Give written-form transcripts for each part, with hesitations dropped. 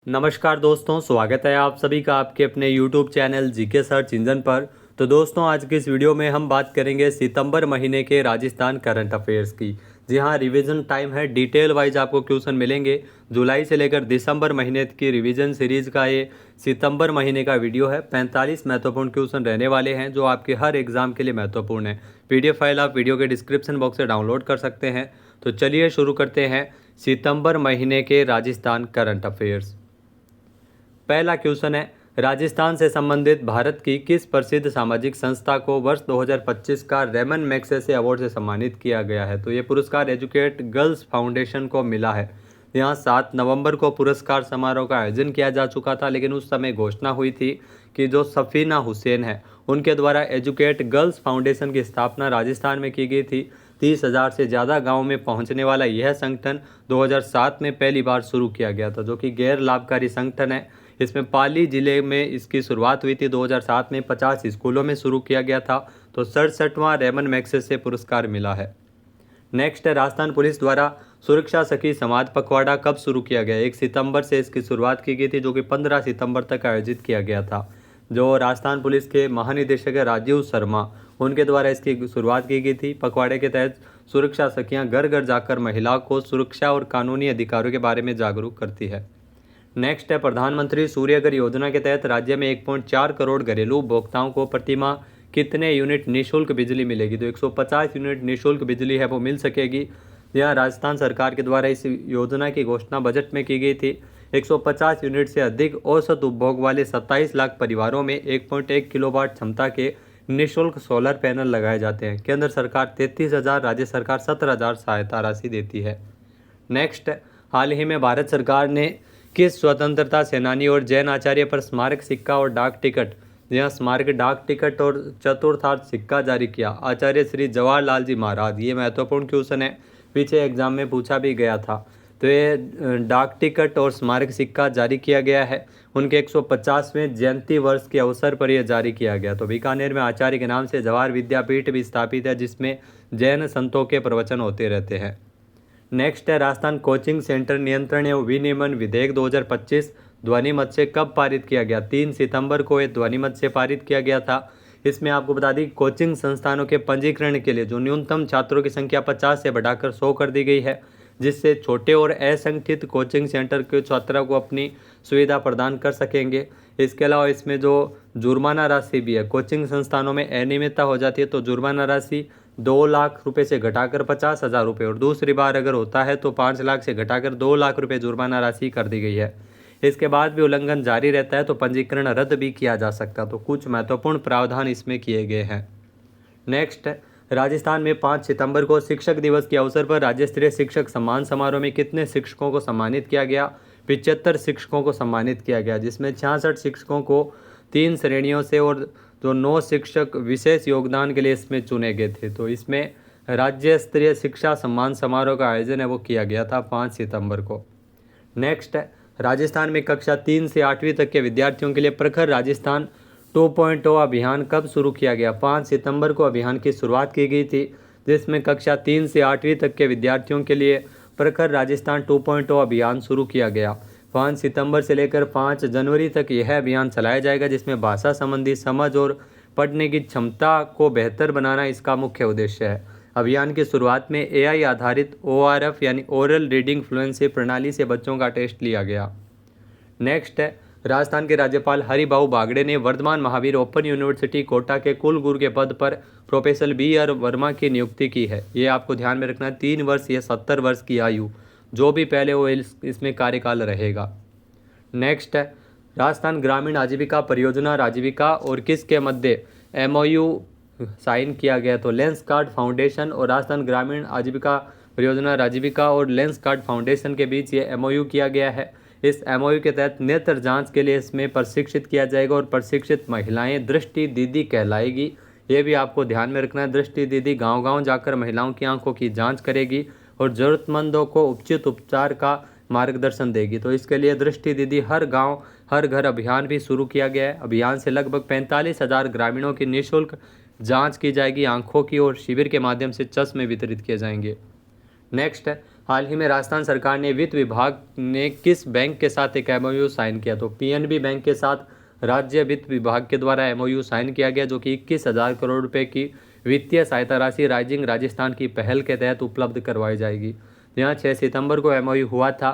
नमस्कार दोस्तों, स्वागत है आप सभी का आपके अपने YouTube channel GK search engine पर। तो दोस्तों, आज की इस वीडियो में हम बात करेंगे सितंबर महीने के राजस्थान करंट अफेयर्स की। जी हाँ, रिवीजन टाइम है, डिटेल वाइज आपको क्वेश्चन मिलेंगे। जुलाई से लेकर दिसंबर महीने की रिवीजन सीरीज का ये सितंबर महीने का वीडियो है। 45 महत्वपूर्ण क्वेश्चन रहने वाले हैं जो आपके हर एग्जाम के लिए महत्वपूर्ण है। PDF फाइल आप वीडियो के डिस्क्रिप्शन बॉक्स से डाउनलोड कर सकते हैं। तो चलिए शुरू करते हैं सितंबर महीने के राजस्थान करंट अफेयर्स। पहला क्वेश्चन है, राजस्थान से संबंधित भारत की किस प्रसिद्ध सामाजिक संस्था को वर्ष 2025 का रेमन मैग्सेसे अवार्ड से सम्मानित किया गया है? तो ये पुरस्कार एजुकेट गर्ल्स फाउंडेशन को मिला है। यहाँ 7 नवंबर को पुरस्कार समारोह का आयोजन किया जा चुका था, लेकिन उस समय घोषणा हुई थी कि जो सफीना हुसैन है उनके द्वारा एजुकेट गर्ल्स फाउंडेशन की स्थापना राजस्थान में की गई थी। 30,000 से ज़्यादा गाँव में पहुँचने वाला यह संगठन 2007 में पहली बार शुरू किया गया था, जो कि गैर लाभकारी संगठन है। इसमें पाली जिले में इसकी शुरुआत हुई थी। 2007 में 50 स्कूलों में शुरू किया गया था। तो 67वां रेमन मैग्सेसे पुरस्कार मिला है। नेक्स्ट है, राजस्थान पुलिस द्वारा सुरक्षा सखी समाज पखवाड़ा कब शुरू किया गया? 1 सितंबर से इसकी शुरुआत की गई थी, जो कि 15 सितंबर तक आयोजित किया गया था। जो राजस्थान पुलिस के महानिदेशक है राजीव शर्मा, उनके द्वारा इसकी शुरुआत की गई थी। पखवाड़े के तहत सुरक्षा सखियां घर घर जाकर महिलाओं को सुरक्षा और कानूनी अधिकारों के बारे में जागरूक करती है। नेक्स्ट है, प्रधानमंत्री सूर्यघर योजना के तहत राज्य में 1.4 करोड़ घरेलू उपभोक्ताओं को प्रतिमाह कितने यूनिट निःशुल्क बिजली मिलेगी? तो 150 यूनिट निःशुल्क बिजली है वो मिल सकेगी। यह राजस्थान सरकार के द्वारा इस योजना की घोषणा बजट में की गई थी। 150 यूनिट से अधिक औसत उपभोग वाले 27 लाख परिवारों में 1.1 किलोवाट क्षमता के निःशुल्क सोलर पैनल लगाए जाते हैं। केंद्र सरकार 33,000, राज्य सरकार 17,000 सहायता राशि देती है। नेक्स्ट, हाल ही में भारत सरकार ने किस स्वतंत्रता सेनानी और जैन आचार्य पर स्मारक सिक्का और डाक टिकट, यह स्मारक डाक टिकट और चतुर्थार्थ सिक्का जारी किया? आचार्य श्री जवाहरलाल जी महाराज। ये महत्वपूर्ण क्वेश्चन है, पीछे एग्जाम में पूछा भी गया था। तो ये डाक टिकट और स्मारक सिक्का जारी किया गया है उनके 150वें जयंती वर्ष के अवसर पर यह जारी किया गया। तो बीकानेर में आचार्य के नाम से जवाहर विद्यापीठ भी स्थापित है, जिसमें जैन संतों के प्रवचन होते रहते हैं। नेक्स्ट है, राजस्थान कोचिंग सेंटर नियंत्रण एवं विनियमन विधेयक 2025 ध्वनिमत से कब पारित किया गया? 3 सितंबर को यह ध्वनिमत से पारित किया गया था। इसमें आपको बता दी, कोचिंग संस्थानों के पंजीकरण के लिए जो न्यूनतम छात्रों की संख्या 50 से बढ़ाकर 100 कर दी गई है, जिससे छोटे और असंगठित कोचिंग सेंटर के छात्रों को अपनी सुविधा प्रदान कर सकेंगे। इसके अलावा इसमें जो जुर्माना राशि भी है, कोचिंग संस्थानों में अनियमितता हो जाती है तो जुर्माना राशि 2 लाख रुपए से घटाकर 50,000 रुपये, और दूसरी बार अगर होता है तो 5 लाख से घटाकर 2 लाख रुपए जुर्माना राशि कर दी गई है। इसके बाद भी उल्लंघन जारी रहता है तो पंजीकरण रद्द भी किया जा सकता है। तो कुछ महत्वपूर्ण प्रावधान इसमें किए गए हैं। नेक्स्ट, राजस्थान में 5 सितंबर को शिक्षक दिवस के अवसर पर राज्य स्तरीय शिक्षक सम्मान समारोह में कितने शिक्षकों को सम्मानित किया गया? 75 शिक्षकों को सम्मानित किया गया, जिसमें 66 शिक्षकों को 3 श्रेणियों से और जो 9 शिक्षक विशेष योगदान के लिए इसमें चुने गए थे। तो इसमें राज्य स्तरीय शिक्षा सम्मान समारोह का आयोजन है वो किया गया था 5 सितंबर को। नेक्स्ट, राजस्थान में कक्षा 3 से 8वीं तक के विद्यार्थियों के लिए प्रखर राजस्थान 2.0 अभियान कब शुरू किया गया? 5 सितंबर को अभियान की शुरुआत की गई थी, जिसमें कक्षा 3 से 8वीं तक के विद्यार्थियों के लिए प्रखर राजस्थान 2.0 अभियान शुरू किया गया। 5 सितंबर से लेकर 5 जनवरी तक यह अभियान चलाया जाएगा, जिसमें भाषा संबंधी समझ और पढ़ने की क्षमता को बेहतर बनाना इसका मुख्य उद्देश्य है। अभियान की शुरुआत में AI आधारित ORF यानी ओरल रीडिंग फ्लुएंसी प्रणाली से बच्चों का टेस्ट लिया गया। नेक्स्ट है, राजस्थान के राज्यपाल हरिभाऊ बागड़े ने वर्धमान महावीर ओपन यूनिवर्सिटी कोटा के कुलगुरु के पद पर प्रोफेसर BR वर्मा की नियुक्ति की है। ये आपको ध्यान में रखना है, 3 वर्ष या 70 वर्ष की आयु, जो भी पहले वो इसमें कार्यकाल रहेगा। नेक्स्ट है, राजस्थान ग्रामीण आजीविका परियोजना राजीविका और किसके मध्य MOU साइन किया गया? तो लेंस कार्ड फाउंडेशन और राजस्थान ग्रामीण आजीविका परियोजना राजीविका और लेंस कार्ड फाउंडेशन के बीच ये MOU किया गया है। इस MOU के तहत नेत्र जांच के लिए इसमें प्रशिक्षित किया जाएगा और प्रशिक्षित महिलाएं दृष्टि दीदी कहलाएगी। ये भी आपको ध्यान में रखना है, दृष्टि दीदी गांव-गांव जाकर महिलाओं की आंखों की जांच करेगी और ज़रूरतमंदों को उचित उपचार का मार्गदर्शन देगी। तो इसके लिए दृष्टि दीदी हर गांव हर घर अभियान भी शुरू किया गया है। अभियान से लगभग 45,000 ग्रामीणों की निःशुल्क जांच की जाएगी आंखों की, और शिविर के माध्यम से चश्मे वितरित किए जाएंगे। नेक्स्ट है, हाल ही में राजस्थान सरकार ने वित्त विभाग ने किस बैंक के साथ एक एमओयू साइन किया? तो पीएनबी बैंक के साथ राज्य वित्त विभाग के द्वारा एमओयू साइन किया गया, जो कि 21,000 करोड़ रुपए की वित्तीय सहायता राशि राइजिंग राजस्थान की पहल के तहत उपलब्ध करवाई जाएगी। यहाँ 6 सितंबर को एमओयू हुआ था।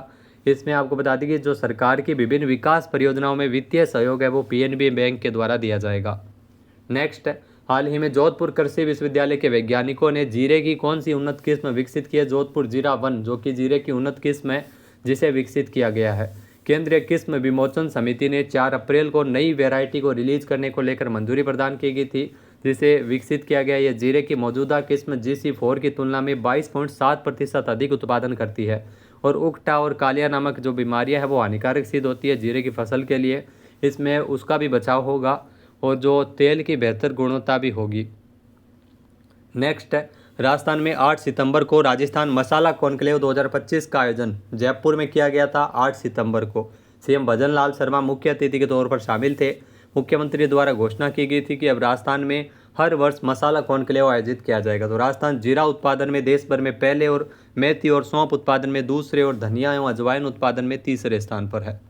इसमें आपको बता दें कि जो सरकार की विभिन्न विकास परियोजनाओं में वित्तीय सहयोग है वो पीएनबी बैंक के द्वारा दिया जाएगा। नेक्स्ट, हाल ही में जोधपुर कृषि विश्वविद्यालय के वैज्ञानिकों ने जीरे की कौन सी उन्नत किस्म विकसित की है? जोधपुर जीरा 1, जो कि जीरे की उन्नत किस्म है जिसे विकसित किया गया है। केंद्रीय किस्म विमोचन समिति ने 4 अप्रैल को नई वैरायटी को रिलीज करने को लेकर मंजूरी प्रदान की गई थी, जिसे विकसित किया गया। यह जीरे की मौजूदा किस्म GC4 की तुलना में 22.7% अधिक उत्पादन करती है और उकटा और कालिया नामक जो बीमारियां हैं वो हानिकारक सिद्ध होती है जीरे की फसल के लिए। इसमें उसका भी बचाव होगा और जो तेल की बेहतर गुणवत्ता भी होगी। नेक्स्ट है, राजस्थान में 8 सितंबर को राजस्थान मसाला कॉन्क्लेव 2025 का आयोजन जयपुर में किया गया था। 8 सितंबर को सीएम भजन लाल शर्मा मुख्य अतिथि के तौर पर शामिल थे। मुख्यमंत्री द्वारा घोषणा की गई थी कि अब राजस्थान में हर वर्ष मसाला कॉन्क्लेव आयोजित किया जाएगा। तो राजस्थान जीरा उत्पादन में देश भर में पहले और मेथी और सौंफ उत्पादन में दूसरे और धनिया एवं अजवाइन उत्पादन में तीसरे स्थान पर है।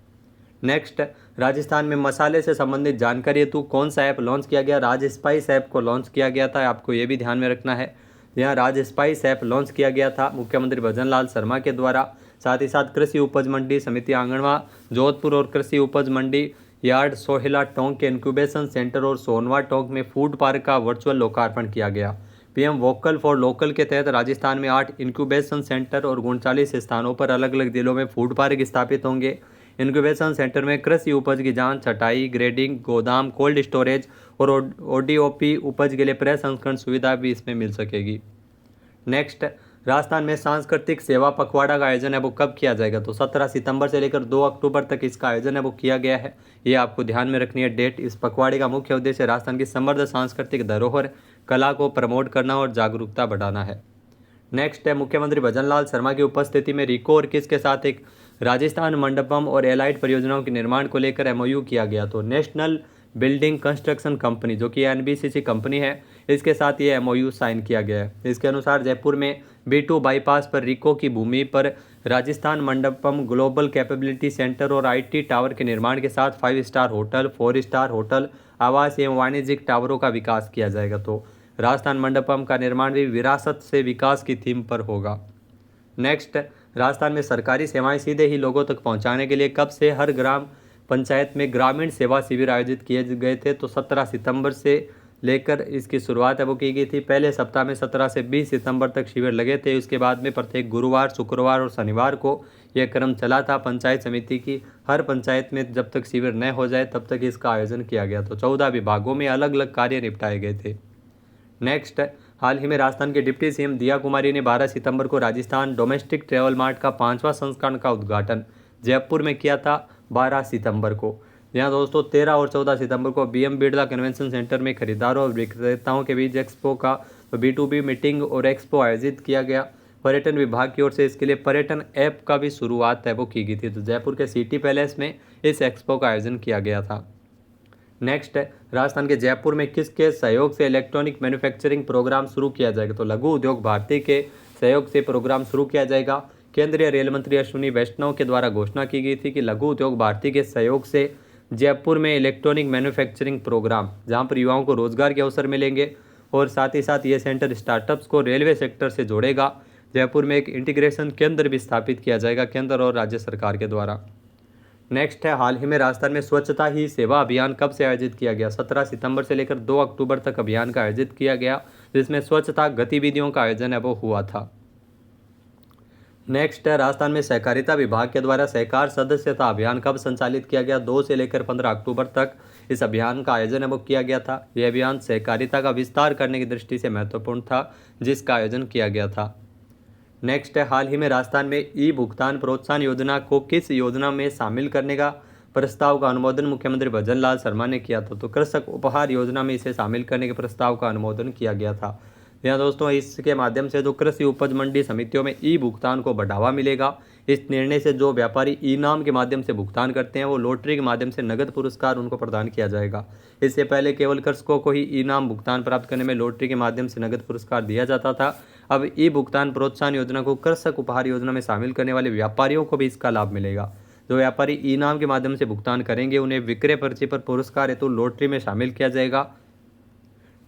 नेक्स्ट, राजस्थान में मसाले से संबंधित जानकारी हेतु कौन सा ऐप लॉन्च किया गया? राज स्पाइस ऐप को लॉन्च किया गया था। आपको ये भी ध्यान में रखना है, यहाँ राज स्पाइस ऐप लॉन्च किया गया था मुख्यमंत्री भजन लाल शर्मा के द्वारा। साथ ही साथ कृषि उपज मंडी समिति आंगनवा जोधपुर और कृषि उपज मंडी यार्ड सोहेला टोंक के इंक्यूबेशन सेंटर और सोनवा टोंक में फूड पार्क का वर्चुअल लोकार्पण किया गया। पीएम वोकल फॉर लोकल के तहत राजस्थान में 8 इंक्यूबेशन सेंटर और 39 स्थानों पर अलग अलग जिलों में फूड पार्क स्थापित होंगे। इंक्यूबेशन सेंटर में कृषि उपज की जांच, छटाई, ग्रेडिंग, गोदाम, कोल्ड स्टोरेज और ओडीओपी उपज के लिए प्रसंस्करण सुविधा भी इसमें मिल सकेगी। नेक्स्ट, राजस्थान में सांस्कृतिक सेवा पखवाड़ा का आयोजन है वो कब किया जाएगा? तो 17 सितंबर से लेकर 2 अक्टूबर तक इसका आयोजन है वो किया गया है। ये आपको ध्यान में रखनी है डेट। इस पखवाड़े का मुख्य उद्देश्य राजस्थान की समृद्ध सांस्कृतिक धरोहर कला को प्रमोट करना और जागरूकता बढ़ाना है। नेक्स्ट है, मुख्यमंत्री भजन लाल शर्मा की उपस्थिति में रिको और किस के साथ एक राजस्थान मंडपम और एलाइड परियोजनाओं के निर्माण को लेकर एमओयू किया गया। तो नेशनल बिल्डिंग कंस्ट्रक्शन कंपनी जो कि एनबीसीसी कंपनी है, इसके साथ ये एमओयू साइन किया गया है। इसके अनुसार जयपुर में B2 बाईपास पर रिको की भूमि पर Rajasthan Mandapam global capability centre और IT टावर के निर्माण के साथ 5 स्टार होटल, 4 स्टार होटल, आवास एवं वाणिज्यिक टावरों का विकास किया जाएगा। तो राजस्थान मंडपम का निर्माण भी विरासत से विकास की थीम पर होगा। नेक्स्ट, राजस्थान में सरकारी सेवाएं सीधे ही लोगों तक पहुंचाने के लिए कब से हर ग्राम पंचायत में ग्रामीण सेवा शिविर आयोजित किए गए थे? तो 17 सितंबर से लेकर इसकी शुरुआत है वो की गई थी। पहले सप्ताह में 17 से 20 सितंबर तक शिविर लगे थे। उसके बाद में प्रत्येक गुरुवार, शुक्रवार और शनिवार को यह क्रम चला था। पंचायत समिति की हर पंचायत में जब तक शिविर न हो जाए तब तक इसका आयोजन किया गया। तो 14 विभागों में अलग अलग कार्य निपटाए गए थे। नेक्स्ट, हाल ही में राजस्थान के डिप्टी सीएम दिया कुमारी ने 12 सितंबर को राजस्थान डोमेस्टिक ट्रेवल मार्ट का 5वां संस्करण का उद्घाटन जयपुर में किया था 12 सितंबर को। यहाँ दोस्तों 13 और 14 सितंबर को BM बिरला कन्वेंशन सेंटर में खरीदारों और विक्रेताओं के बीच एक्सपो का B2B मीटिंग और एक्सपो आयोजित किया गया। पर्यटन विभाग की ओर से इसके लिए पर्यटन ऐप का भी शुरुआत है वो की गई थी। तो जयपुर के सिटी पैलेस में इस एक्सपो का आयोजन किया गया था। नेक्स्ट है, राजस्थान के जयपुर में किसके सहयोग से इलेक्ट्रॉनिक मैन्युफैक्चरिंग प्रोग्राम शुरू किया जाएगा? तो लघु उद्योग भारती के सहयोग से प्रोग्राम शुरू किया जाएगा। केंद्रीय रेल मंत्री अश्विनी वैष्णव के द्वारा घोषणा की गई थी कि लघु उद्योग भारती के सहयोग से जयपुर में इलेक्ट्रॉनिक मैन्युफैक्चरिंग प्रोग्राम, जहां पर युवाओं को रोजगार के अवसर मिलेंगे और साथ ही साथ ये सेंटर स्टार्टअप्स को रेलवे सेक्टर से जोड़ेगा। जयपुर में एक इंटीग्रेशन केंद्र भी स्थापित किया जाएगा केंद्र और राज्य सरकार के द्वारा। नेक्स्ट है, हाल ही में राजस्थान में स्वच्छता ही सेवा अभियान कब से आयोजित किया गया? 17 सितंबर से लेकर 2 अक्टूबर तक अभियान का आयोजित किया गया, जिसमें स्वच्छता गतिविधियों का आयोजन है वो हुआ था। नेक्स्ट है, राजस्थान में सहकारिता विभाग के द्वारा सहकार सदस्यता अभियान कब संचालित किया गया? 2 से लेकर 15 अक्टूबर तक इस अभियान का आयोजन है वो किया गया था। यह अभियान सहकारिता का विस्तार करने की दृष्टि से महत्वपूर्ण था, जिसका आयोजन किया गया था। नेक्स्ट है, हाल ही में राजस्थान में ई भुगतान प्रोत्साहन योजना को किस योजना में शामिल करने का प्रस्ताव का अनुमोदन मुख्यमंत्री भजन लाल शर्मा ने किया था? तो कृषक उपहार योजना में इसे शामिल करने के प्रस्ताव का अनुमोदन किया गया था। यहाँ दोस्तों इसके माध्यम से जो कृषि उपज मंडी समितियों में ई भुगतान को बढ़ावा मिलेगा। इस निर्णय से जो व्यापारी इनाम के माध्यम से भुगतान करते हैं वो लॉटरी के माध्यम से नगद पुरस्कार उनको प्रदान किया जाएगा। इससे पहले केवल कृषकों को ही इनाम भुगतान प्राप्त करने में लॉटरी के माध्यम से नगद पुरस्कार दिया जाता था। अब ई भुगतान प्रोत्साहन योजना को कृषक उपहार योजना में शामिल करने वाले व्यापारियों को भी इसका लाभ मिलेगा। जो व्यापारी इनाम के माध्यम से भुगतान करेंगे उन्हें विक्रय पर्ची पर पुरस्कार हेतु लॉटरी में शामिल किया जाएगा।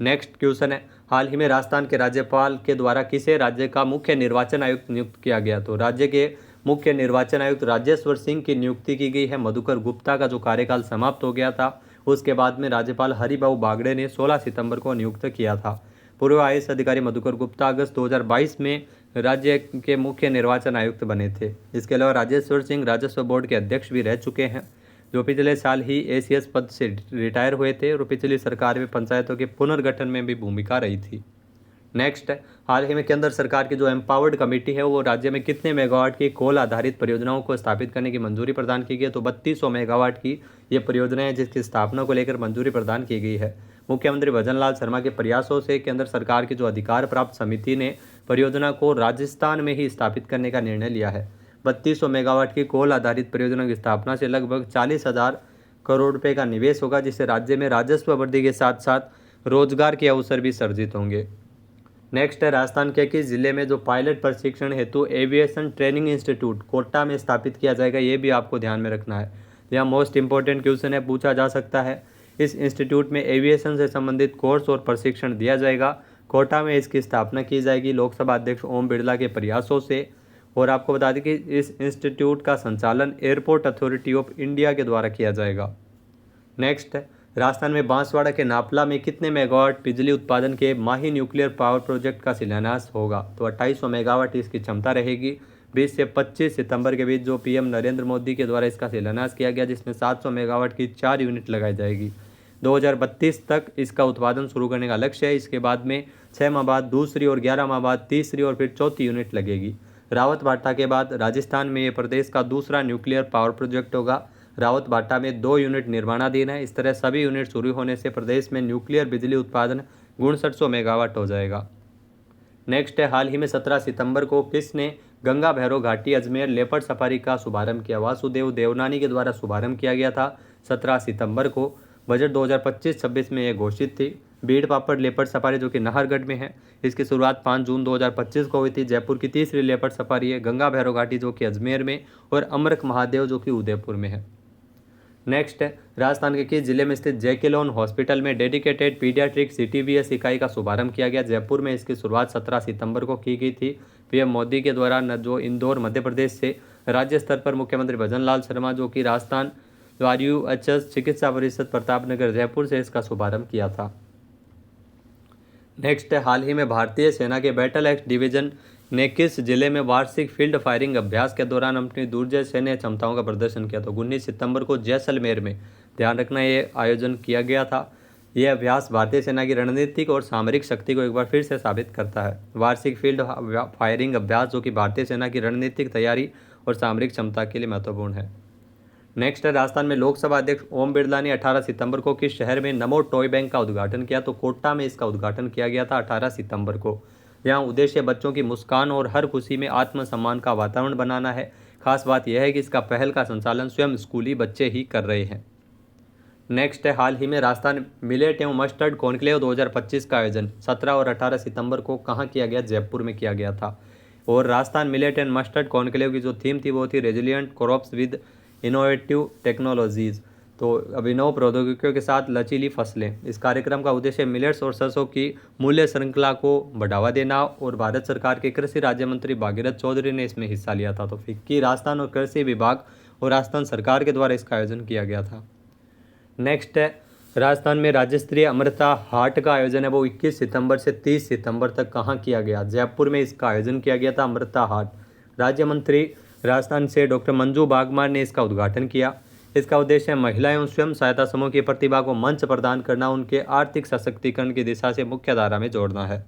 नेक्स्ट क्वेश्चन है, हाल ही में राजस्थान के राज्यपाल के द्वारा किसे राज्य का मुख्य निर्वाचन आयुक्त नियुक्त किया गया? तो राज्य के मुख्य निर्वाचन आयुक्त राजेश्वर सिंह की नियुक्ति की गई है। मधुकर गुप्ता का जो कार्यकाल समाप्त हो गया था उसके बाद में राज्यपाल हरिभाऊ बागड़े ने 16 सितंबर को नियुक्त किया था। पूर्व आईएएस अधिकारी मधुकर गुप्ता अगस्त 2022 में राज्य के मुख्य निर्वाचन आयुक्त बने थे। इसके अलावा राजेश्वर सिंह राजस्व बोर्ड के अध्यक्ष भी रह चुके हैं, जो पिछले साल ही एसीएस पद से रिटायर हुए थे और पिछली सरकार में पंचायतों के पुनर्गठन में भी भूमिका रही थी। नेक्स्ट है, हाल ही में केंद्र सरकार की जो एम्पावर्ड कमेटी है वो राज्य में कितने मेगावाट की कोल आधारित परियोजनाओं को स्थापित करने की मंजूरी प्रदान की गई है? तो 3200 मेगावाट की ये परियोजनाएं जिसकी स्थापना को लेकर मंजूरी प्रदान की गई है। मुख्यमंत्री भजन लाल शर्मा के प्रयासों से केंद्र सरकार की जो अधिकार प्राप्त समिति ने परियोजना को राजस्थान में ही स्थापित करने का निर्णय लिया है। 3200 मेगावाट की कोल आधारित परियोजना की स्थापना से लगभग 40,000 करोड़ रुपए का निवेश होगा, जिससे राज्य में राजस्व वृद्धि के साथ साथ रोजगार के अवसर भी सर्जित होंगे। नेक्स्ट है, राजस्थान के किस जिले में जो पायलट प्रशिक्षण हेतु एविएशन ट्रेनिंग इंस्टीट्यूट कोटा में स्थापित किया जाएगा? ये भी आपको ध्यान में रखना है। यह मोस्ट इंपॉर्टेंट क्वेश्चन है, पूछा जा सकता है। इस इंस्टीट्यूट में एविएशन से संबंधित कोर्स और प्रशिक्षण दिया जाएगा। कोटा में इसकी स्थापना की जाएगी लोकसभा अध्यक्ष ओम बिरला के प्रयासों से। और आपको बता दें कि इस इंस्टीट्यूट का संचालन एयरपोर्ट अथॉरिटी ऑफ इंडिया के द्वारा किया जाएगा। नेक्स्ट है, राजस्थान में बांसवाड़ा के नापला में कितने मेगावाट बिजली उत्पादन के माही न्यूक्लियर पावर प्रोजेक्ट का शिलान्यास होगा? तो 2800 मेगावाट इसकी क्षमता रहेगी। 20 से 25 सितंबर के बीच जो पीएम नरेंद्र मोदी के द्वारा इसका शिलान्यास किया गया, जिसमें 700 मेगावाट की 4 यूनिट लगाई जाएगी। 2032 तक इसका उत्पादन शुरू करने का लक्ष्य है। इसके बाद में 6 माह बाद दूसरी और 11 माह बाद तीसरी और फिर चौथी यूनिट लगेगी। रावत भाटा के बाद राजस्थान में ये प्रदेश का दूसरा न्यूक्लियर पावर प्रोजेक्ट होगा। रावत भाटा में 2 यूनिट निर्माणाधीन है। इस तरह सभी यूनिट शुरू होने से प्रदेश में न्यूक्लियर बिजली उत्पादन 6700 मेगावाट हो जाएगा। नेक्स्ट है, हाल ही में 17 सितंबर को किसने गंगा भैरव घाटी अजमेर लेपर्ड सफारी का शुभारंभ किया? वासुदेव देवनानी के द्वारा शुभारंभ किया गया था 17 सितंबर को। बजट 2025-26 में यह घोषित थी। बीड़ पापड़ लेपर्ड सफारी जो कि नाहरगढ़ में है, इसकी शुरुआत 5 जून 2025 को हुई थी। जयपुर की तीसरी लेपर्ड सफारी है। गंगा भैरव घाटी जो कि अजमेर में और अमरक महादेव जो कि उदयपुर में है। नेक्स्ट है, राजस्थान के किस जिले में स्थित जैकेलोन हॉस्पिटल में डेडिकेटेड पीडियाट्रिक सीटीवीएस इकाई का शुभारंभ किया गया? जयपुर में इसकी शुरुआत 17 सितंबर को की गई थी। पीएम मोदी के द्वारा जो इंदौर मध्य प्रदेश से राज्य स्तर पर मुख्यमंत्री भजन लाल शर्मा जो कि राजस्थान RUHS चिकित्सा परिषद प्रतापनगर जयपुर से इसका शुभारंभ किया था। नेक्स्ट है, हाल ही में भारतीय सेना के बैटल एक्स डिवीजन ने किस जिले में वार्षिक फील्ड फायरिंग अभ्यास के दौरान अपनी दुर्जय सैन्य क्षमताओं का प्रदर्शन किया? तो 19 सितंबर को जैसलमेर में, ध्यान रखना, ये आयोजन किया गया था। यह अभ्यास भारतीय सेना की रणनीतिक और सामरिक शक्ति को एक बार फिर से साबित करता है। वार्षिक फील्ड फायरिंग अभ्यास जो कि भारतीय सेना की रणनीतिक तैयारी और सामरिक क्षमता के लिए महत्वपूर्ण है। नेक्स्ट है, राजस्थान में लोकसभा अध्यक्ष ओम बिरला ने 18 सितंबर को किस शहर में नमो टॉय बैंक का उद्घाटन किया? तो कोटा में इसका उद्घाटन किया गया था 18 सितंबर को। यहाँ उद्देश्य बच्चों की मुस्कान और हर खुशी में आत्मसम्मान का वातावरण बनाना है। खास बात यह है कि इसका पहल का संचालन स्वयं स्कूली बच्चे ही कर रहे हैं। नेक्स्ट है, हाल ही में राजस्थान मिलेट एवं मस्टर्ड कॉन्क्लेव 2025 का आयोजन 17 और 18 सितंबर को कहाँ किया गया? जयपुर में किया गया था। और Rajasthan millet and mustard conclave की जो थीम थी वो थी resilient crops with innovative technologies, तो अभिनव प्रौद्योगिकियों के साथ लचीली फसलें। इस कार्यक्रम का उद्देश्य मिलेट्स और सरसों की मूल्य श्रृंखला को बढ़ावा देना, और भारत सरकार के कृषि राज्य मंत्री भागीरथ चौधरी ने इसमें हिस्सा लिया था। तो फिक्की राजस्थान और कृषि विभाग और राजस्थान सरकार के द्वारा इसका आयोजन किया गया था। नेक्स्ट है, राजस्थान में राज्य स्तरीय अमृता हाट का आयोजन है वो 21 सितंबर से 30 सितंबर तक कहाँ किया गया? जयपुर में इसका आयोजन किया गया था अमृता हाट। राज्य मंत्री राजस्थान से डॉक्टर मंजू बागमार ने इसका उद्घाटन किया। इसका उद्देश्य महिला एवं स्वयं सहायता समूह की प्रतिभा को मंच प्रदान करना, उनके आर्थिक सशक्तिकरण की दिशा से मुख्य धारा में जोड़ना है।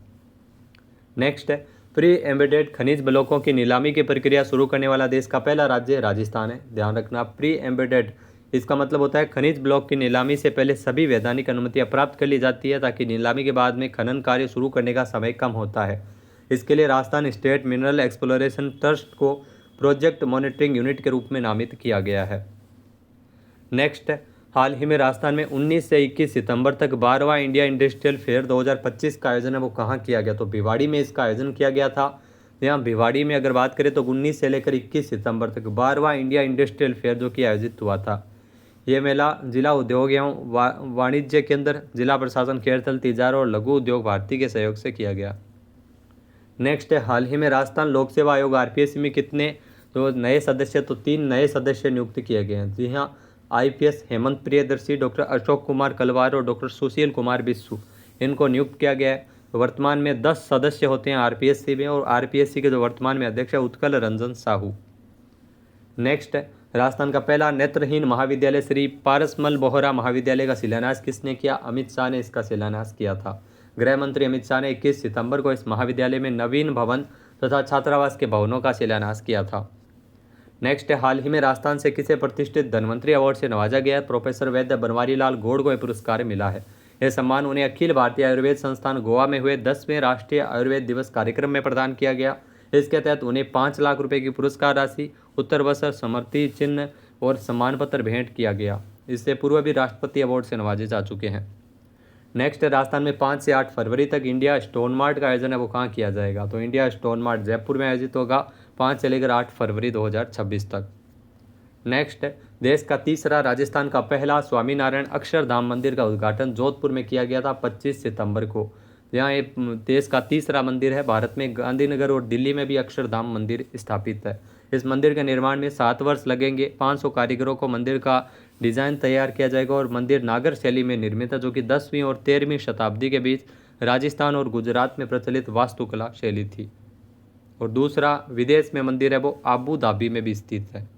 नेक्स्ट है, प्री एम्बेडेड खनिज ब्लॉकों की नीलामी की प्रक्रिया शुरू करने वाला देश का पहला राज्य राजस्थान है। ध्यान रखना, प्री एम्बेडेड इसका मतलब होता है खनिज ब्लॉक की नीलामी से पहले सभी वैधानिक अनुमतियां प्राप्त कर ली जाती है, ताकि नीलामी के बाद में खनन कार्य शुरू करने का समय कम होता है। इसके लिए Rajasthan state mineral exploration trust को प्रोजेक्ट मॉनिटरिंग यूनिट के रूप में नामित किया गया है। नेक्स्ट, हाल ही में राजस्थान में 19 से 21 सितंबर तक 12वां इंडिया इंडस्ट्रियल फेयर 2025 का आयोजन है वो कहाँ किया गया, तो भिवाड़ी में इसका आयोजन किया गया था। यहाँ भिवाड़ी में अगर बात करें तो 19 से लेकर 21 सितंबर तक 12वां इंडिया इंडस्ट्रियल फेयर जो कि आयोजित हुआ था। ये मेला जिला उद्योग एवं वाणिज्य केंद्र, जिला प्रशासन, खेड़थल, तिजार और लघु उद्योग भारती के सहयोग से किया गया। नेक्स्ट है, हाल ही में राजस्थान लोक सेवा आयोग आरपीएससी में कितने तो नए सदस्य, तो 3 नए सदस्य नियुक्त किए गए हैं। जी हाँ, आईपीएस हेमंत प्रियदर्शी, डॉक्टर अशोक कुमार कलवार और डॉक्टर सुशील कुमार बिस्सू, इनको नियुक्त किया गया है। तो वर्तमान में 10 सदस्य होते हैं आरपीएससी में, और आरपीएससी के जो वर्तमान में अध्यक्ष है उत्कल रंजन साहू। नेक्स्ट, राजस्थान का पहला नेत्रहीन महाविद्यालय श्री पारसमल बोहरा महाविद्यालय का शिलान्यास किसने किया, अमित शाह ने इसका शिलान्यास किया था। गृह मंत्री अमित शाह ने 21 सितंबर को इस महाविद्यालय में नवीन भवन तथा छात्रावास के भवनों का शिलान्यास किया था। नेक्स्ट, हाल ही में राजस्थान से किसे प्रतिष्ठित धन्वंतरी अवार्ड से नवाजा गया है, प्रोफेसर वैद्य बनवारी लाल गौड़ को यह पुरस्कार मिला है। यह सम्मान उन्हें अखिल भारतीय आयुर्वेद संस्थान गोवा में हुए 10वें राष्ट्रीय आयुर्वेद दिवस कार्यक्रम में प्रदान किया गया। इसके तहत उन्हें 5 लाख रुपए की पुरस्कार राशि, उत्तरवस्त्र, स्मृति चिन्ह और सम्मान पत्र भेंट किया गया। इससे पूर्व भी राष्ट्रपति अवार्ड से नवाजे जा चुके हैं। नेक्स्ट, राजस्थान में 5 से 8 फरवरी तक इंडिया स्टोन मार्ट का आयोजन है वो कहाँ किया जाएगा, तो इंडिया स्टोन मार्ट जयपुर में आयोजित होगा 5 से लेकर 8 फरवरी 2026 तक। नेक्स्ट, देश का तीसरा, राजस्थान का पहला स्वामीनारायण अक्षरधाम मंदिर का उद्घाटन जोधपुर में किया गया था 25 सितंबर को। यहाँ एक देश का तीसरा मंदिर है। भारत में गांधीनगर और दिल्ली में भी अक्षरधाम मंदिर स्थापित है। इस मंदिर के निर्माण में 7 वर्ष लगेंगे। 500 कारीगरों को मंदिर का डिज़ाइन तैयार किया जाएगा और मंदिर नागर शैली में निर्मित है, जो कि 10वीं और 13वीं शताब्दी के बीच राजस्थान और गुजरात में प्रचलित वास्तुकला शैली थी। और दूसरा विदेश में मंदिर है वो आबू धाबी में भी स्थित है।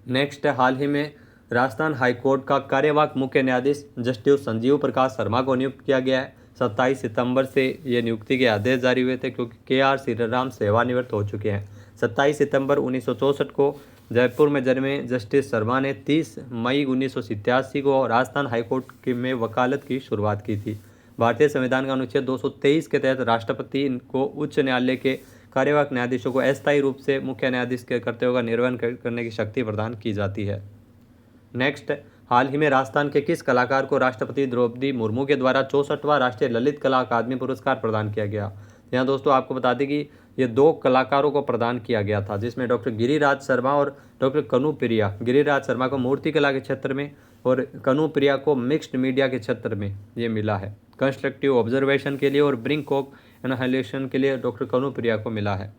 नेक्स्ट, हाल ही में राजस्थान हाईकोर्ट का कार्यवाहक मुख्य न्यायाधीश जस्टिस संजीव प्रकाश शर्मा को नियुक्त किया गया है। 27 सितंबर से ये नियुक्ति के आदेश जारी हुए थे, क्योंकि KR श्रीराम सेवानिवृत्त हो चुके हैं। 27 सितंबर 1964 को जयपुर में जन्मे जस्टिस शर्मा ने 30 मई 1987 को राजस्थान हाईकोर्ट में वकालत की शुरुआत की थी। भारतीय संविधान का अनुच्छेद 223 के तहत राष्ट्रपति को उच्च न्यायालय के कार्यवाहक न्यायाधीशों को अस्थायी रूप से मुख्य न्यायाधीश के कर्तव्यों का निर्वहन करने की शक्ति प्रदान की जाती है। नेक्स्ट, हाल ही में राजस्थान के किस कलाकार को राष्ट्रपति द्रौपदी मुर्मू के द्वारा 64वां राष्ट्रीय ललित कला अकादमी पुरस्कार प्रदान किया गया। यहाँ दोस्तों आपको बता दें कि ये 2 कलाकारों को प्रदान किया गया था, जिसमें डॉक्टर गिरिराज शर्मा और डॉक्टर कनु प्रिया। गिरिराज शर्मा को मूर्ति कला के क्षेत्र में और कनु प्रिया को मिक्स्ड मीडिया के क्षेत्र में ये मिला है। कंस्ट्रक्टिव ऑब्जर्वेशन के लिए और ब्रिंकॉक एनहाइलेशन के लिए डॉक्टर कनु प्रिया को मिला है।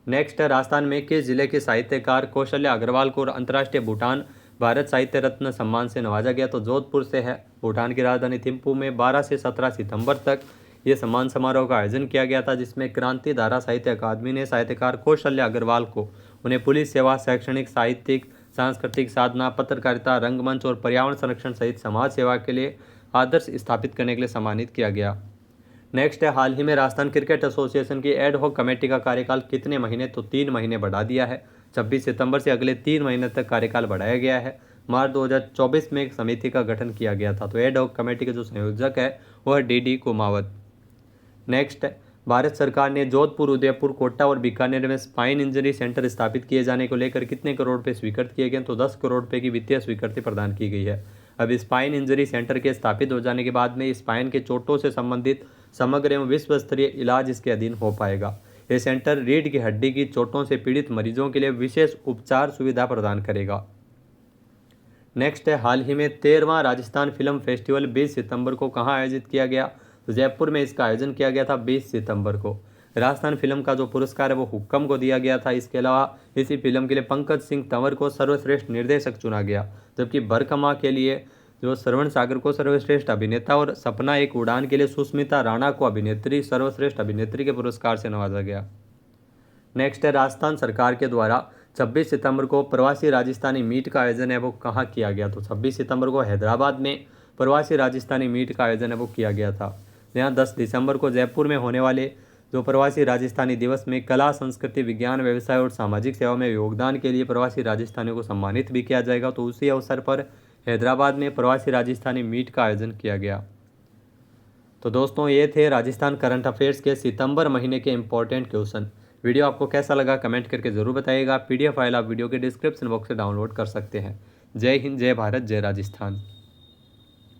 नेक्स्ट, राजस्थान में किस जिले के साहित्यकार कौशल्या अग्रवाल को अंतर्राष्ट्रीय भूटान भारत साहित्य रत्न सम्मान से नवाजा गया, तो जोधपुर से है। भूटान की राजधानी थिम्पू में 12 से 17 सितंबर तक ये सम्मान समारोह का आयोजन किया गया था, जिसमें क्रांति धारा साहित्य अकादमी ने साहित्यकार कौशल्या अग्रवाल को उन्हें पुलिस सेवा, शैक्षणिक, साहित्यिक, सांस्कृतिक साधना, पत्रकारिता, रंगमंच और पर्यावरण संरक्षण सहित समाज सेवा के लिए आदर्श स्थापित करने के लिए सम्मानित किया गया। नेक्स्ट है, हाल ही में राजस्थान क्रिकेट एसोसिएशन की एड हॉक कमेटी का कार्यकाल कितने महीने, तो 3 महीने बढ़ा दिया है। 26 सितंबर से अगले 3 महीने तक कार्यकाल बढ़ाया गया है। मार्च 2024 में एक समिति का गठन किया गया था। तो एड हॉक कमेटी के जो संयोजक है वह DD कुमावत। नेक्स्ट, भारत सरकार ने जोधपुर, उदयपुर, कोटा और बीकानेर में स्पाइन इंजरी सेंटर स्थापित किए जाने को लेकर कितने करोड़ रुपये स्वीकृत किए गए, तो 10 करोड़ रुपये की वित्तीय स्वीकृति प्रदान की गई है। अब स्पाइन इंजरी सेंटर के स्थापित हो जाने के बाद में स्पाइन के चोटों से संबंधित समग्र एवं विश्व स्तरीय इलाज इसके अधीन हो पाएगा। ये सेंटर रीढ़ की हड्डी की चोटों से पीड़ित मरीजों के लिए विशेष उपचार सुविधा प्रदान करेगा। नेक्स्ट है, हाल ही में 13वां राजस्थान फिल्म फेस्टिवल 20 सितंबर को कहां आयोजित किया गया, तो जयपुर में इसका आयोजन किया गया था 20 सितंबर को। राजस्थान फिल्म का जो पुरस्कार है वो हुक्म को दिया गया था। इसके अलावा इसी फिल्म के लिए पंकज सिंह तंवर को सर्वश्रेष्ठ निर्देशक चुना गया, जबकि बरकमा के लिए जो श्रवण सागर को सर्वश्रेष्ठ अभिनेता और सपना एक उड़ान के लिए सुष्मिता राणा को अभिनेत्री सर्वश्रेष्ठ अभिनेत्री के पुरस्कार से नवाजा गया। नेक्स्ट है, राजस्थान सरकार के द्वारा 26 सितंबर को प्रवासी राजस्थानी मीट का आयोजन है वो कहाँ किया गया, तो 26 सितंबर को हैदराबाद में प्रवासी राजस्थानी मीट का आयोजन है वो किया गया था। यहाँ 10 दिसंबर को जयपुर में होने वाले जो प्रवासी राजस्थानी दिवस में कला, संस्कृति, विज्ञान, व्यवसाय और सामाजिक सेवा में योगदान के लिए प्रवासी राजस्थानियों को सम्मानित भी किया जाएगा। तो उसी अवसर पर हैदराबाद में प्रवासी राजस्थानी मीट का आयोजन किया गया। तो दोस्तों ये थे राजस्थान करंट अफेयर्स के सितंबर महीने के इंपॉर्टेंट क्वेश्चन। वीडियो आपको कैसा लगा कमेंट करके ज़रूर बताइएगा। PDF फाइल आप वीडियो के डिस्क्रिप्शन बॉक्स से डाउनलोड कर सकते हैं। जय हिंद, जय भारत, जय राजस्थान।